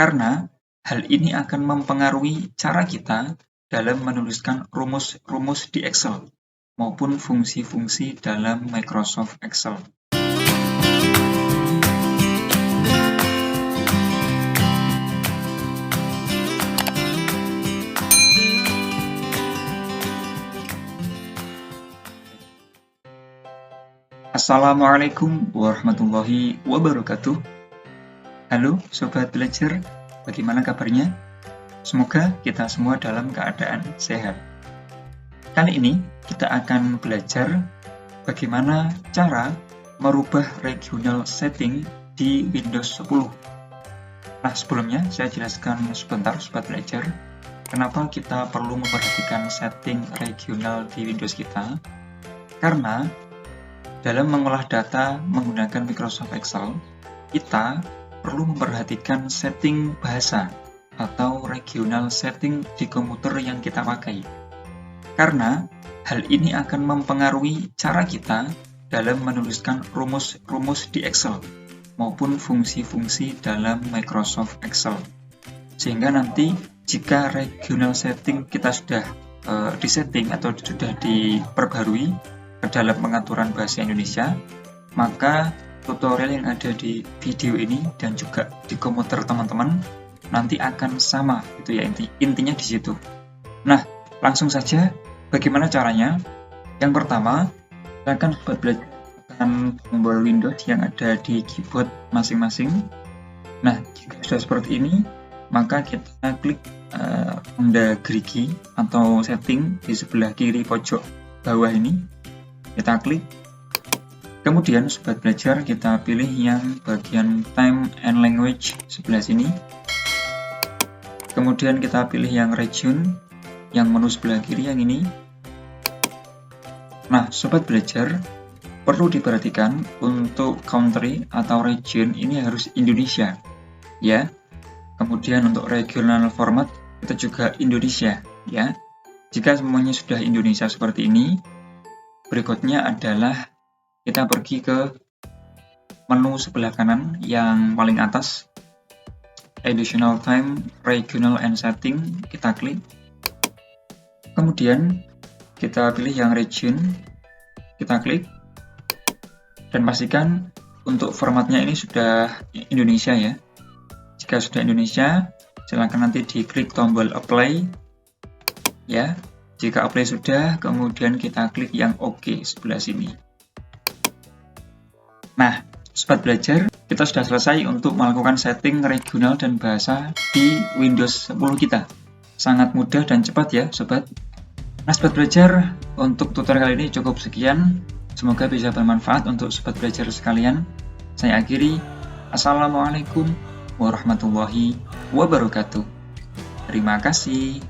Karena hal ini akan mempengaruhi cara kita dalam menuliskan rumus-rumus di Excel maupun fungsi-fungsi dalam Microsoft Excel. Assalamualaikum warahmatullahi wabarakatuh. Halo Sobat Belajar, bagaimana kabarnya? Semoga kita semua dalam keadaan sehat. Kali ini kita akan belajar bagaimana cara merubah regional setting di Windows 10. Nah, sebelumnya saya jelaskan sebentar Sobat Belajar, kenapa kita perlu memperhatikan setting regional di Windows kita. Karena dalam mengolah data menggunakan Microsoft Excel, kita perlu memperhatikan setting bahasa atau regional setting di komputer yang kita pakai. Karena hal ini akan mempengaruhi cara kita dalam menuliskan rumus-rumus di Excel maupun fungsi-fungsi dalam Microsoft Excel. Sehingga nanti jika regional setting kita sudah disetting atau sudah diperbarui ke dalam pengaturan bahasa Indonesia, maka tutorial yang ada di video ini dan juga di komputer teman-teman nanti akan sama, itu ya intinya di situ. Nah, langsung saja bagaimana caranya? Yang pertama, silakan Sobat Belajar tekan tombol Windows yang ada di keyboard masing-masing. Nah, jika sudah seperti ini, maka kita klik tanda gerigi atau setting di sebelah kiri pojok bawah ini. Kita klik, kemudian Sobat Belajar kita pilih yang bagian Time and Language sebelah sini. Kemudian kita pilih yang Region, yang menu sebelah kiri yang ini. Nah, Sobat Belajar, perlu diperhatikan untuk country atau region ini harus Indonesia, ya. Kemudian untuk regional format kita juga Indonesia, ya. Jika semuanya sudah Indonesia seperti ini, berikutnya adalah kita pergi ke menu sebelah kanan yang paling atas, Additional Time, Regional and Setting, kita klik. Kemudian kita pilih yang Region, kita klik. Dan pastikan untuk formatnya ini sudah Indonesia ya. Jika sudah Indonesia, silakan nanti diklik tombol Apply, ya. Jika apply sudah, kemudian kita klik yang OK sebelah sini. Nah, Sobat Belajar, kita sudah selesai untuk melakukan setting regional dan bahasa di Windows 10 kita. Sangat mudah dan cepat ya, Sobat. Nah, Sobat Belajar, untuk tutorial kali ini cukup sekian. Semoga bisa bermanfaat untuk Sobat Belajar sekalian. Saya akhiri. Assalamualaikum warahmatullahi wabarakatuh. Terima kasih.